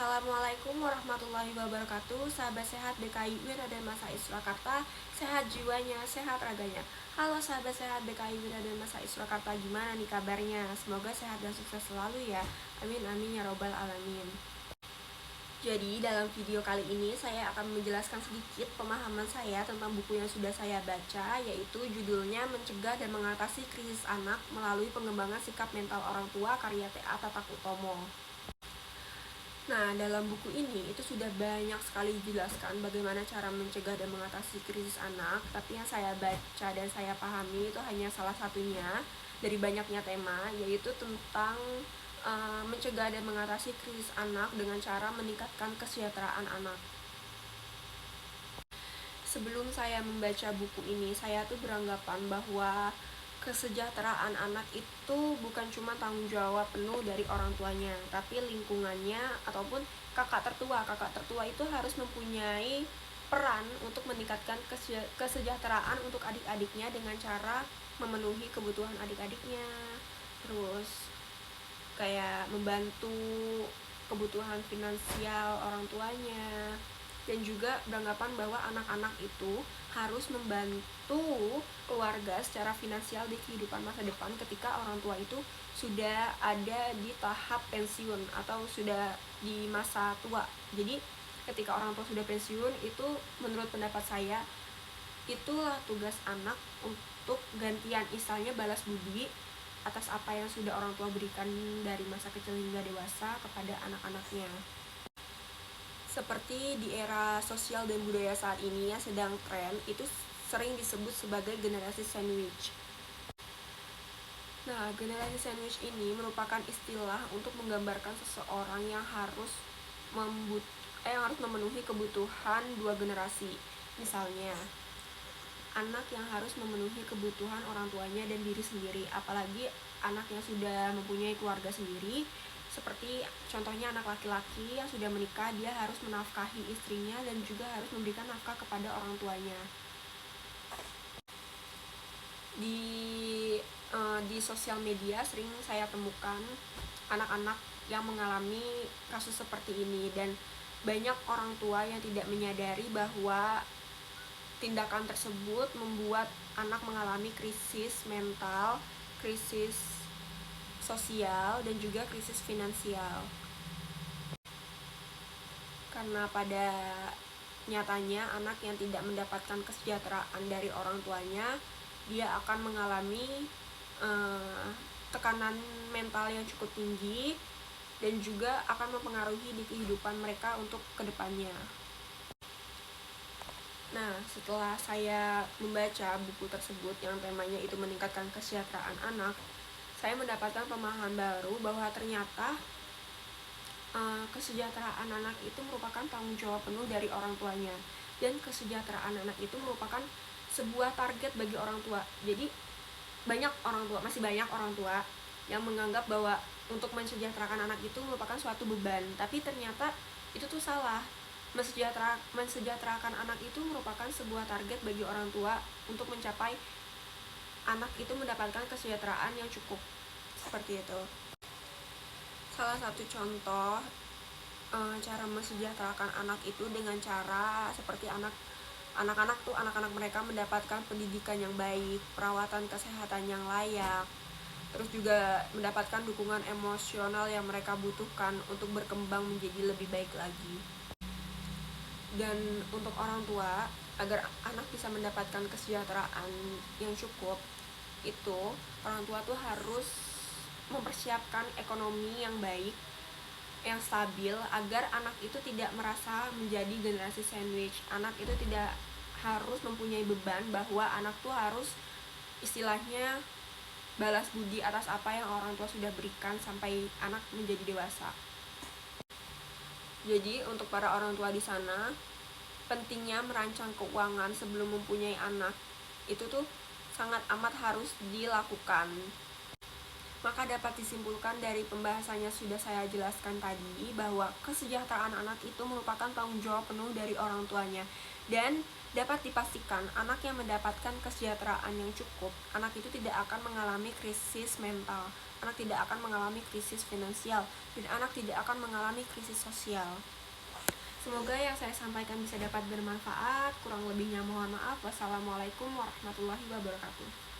Assalamualaikum warahmatullahi wabarakatuh. Sahabat sehat BKI UIN Raden Masa Surakarta, sehat jiwanya, sehat raganya. Halo sahabat sehat BKI UIN Raden Masa Surakarta, gimana nih kabarnya? Semoga sehat dan sukses selalu ya. Amin amin ya robbal alamin. Jadi dalam video kali ini saya akan menjelaskan sedikit pemahaman saya tentang buku yang sudah saya baca, yaitu judulnya Mencegah dan Mengatasi Krisis Anak Melalui Pengembangan Sikap Mental Orang Tua karya T.A. Tatakutomo. Nah, dalam buku ini itu sudah banyak sekali dijelaskan bagaimana cara mencegah dan mengatasi krisis anak, tapi yang saya baca dan saya pahami itu hanya salah satunya dari banyaknya tema, yaitu tentang mencegah dan mengatasi krisis anak dengan cara meningkatkan kesejahteraan anak. Sebelum saya membaca buku ini, saya tuh beranggapan bahwa kesejahteraan anak itu bukan cuma tanggung jawab penuh dari orang tuanya, tapi lingkungannya ataupun kakak tertua itu harus mempunyai peran untuk meningkatkan kesejahteraan untuk adik-adiknya dengan cara memenuhi kebutuhan adik-adiknya, terus kayak membantu kebutuhan finansial orang tuanya, dan juga beranggapan bahwa anak-anak itu harus membantu keluarga secara finansial di kehidupan masa depan ketika orang tua itu sudah ada di tahap pensiun atau sudah di masa tua. Jadi ketika orang tua sudah pensiun, itu menurut pendapat saya itulah tugas anak untuk gantian, istilahnya balas budi atas apa yang sudah orang tua berikan dari masa kecil hingga dewasa kepada anak-anaknya. Seperti di era sosial dan budaya saat ini yang sedang tren, itu sering disebut sebagai generasi sandwich. Nah, generasi sandwich ini merupakan istilah untuk menggambarkan seseorang yang harus memenuhi kebutuhan dua generasi. Misalnya, anak yang harus memenuhi kebutuhan orang tuanya dan diri sendiri, apalagi anak yang sudah mempunyai keluarga sendiri. Seperti contohnya anak laki-laki yang sudah menikah, dia harus menafkahi istrinya dan juga harus memberikan nafkah kepada orang tuanya. Di sosial media sering saya temukan anak-anak yang mengalami kasus seperti ini, dan banyak orang tua yang tidak menyadari bahwa tindakan tersebut membuat anak mengalami krisis mental, krisis sosial, dan juga krisis finansial. Karena pada nyatanya anak yang tidak mendapatkan kesejahteraan dari orang tuanya, dia akan mengalami tekanan mental yang cukup tinggi dan juga akan mempengaruhi di kehidupan mereka untuk kedepannya. Nah, setelah saya membaca buku tersebut yang temanya itu meningkatkan kesejahteraan anak, saya mendapatkan pemahaman baru bahwa ternyata kesejahteraan anak itu merupakan tanggung jawab penuh dari orang tuanya, dan kesejahteraan anak itu merupakan sebuah target bagi orang tua. Jadi masih banyak orang tua yang menganggap bahwa untuk mensejahterakan anak itu merupakan suatu beban, tapi ternyata itu tuh salah. Mensejahterakan anak itu merupakan sebuah target bagi orang tua untuk mencapai anak itu mendapatkan kesejahteraan yang cukup, seperti itu. Salah satu contoh cara mensejahterakan anak itu dengan cara seperti anak-anak mereka mendapatkan pendidikan yang baik, perawatan kesehatan yang layak, terus juga mendapatkan dukungan emosional yang mereka butuhkan untuk berkembang menjadi lebih baik lagi. Dan untuk orang tua, agar anak bisa mendapatkan kesejahteraan yang cukup, itu orang tua tuh harus mempersiapkan ekonomi yang baik, yang stabil, agar anak itu tidak merasa menjadi generasi sandwich. Anak itu tidak harus mempunyai beban bahwa anak tuh harus istilahnya balas budi atas apa yang orang tua sudah berikan sampai anak menjadi dewasa. Jadi untuk para orang tua di sana, pentingnya merancang keuangan sebelum mempunyai anak itu tuh sangat amat harus dilakukan. Maka dapat disimpulkan dari pembahasannya sudah saya jelaskan tadi bahwa kesejahteraan anak itu merupakan tanggung jawab penuh dari orang tuanya, dan Dapat dipastikan, anak yang mendapatkan kesejahteraan yang cukup, anak itu tidak akan mengalami krisis mental, anak tidak akan mengalami krisis finansial, dan anak tidak akan mengalami krisis sosial. Semoga yang saya sampaikan bisa dapat bermanfaat. Kurang lebihnya mohon maaf. Wassalamualaikum warahmatullahi wabarakatuh.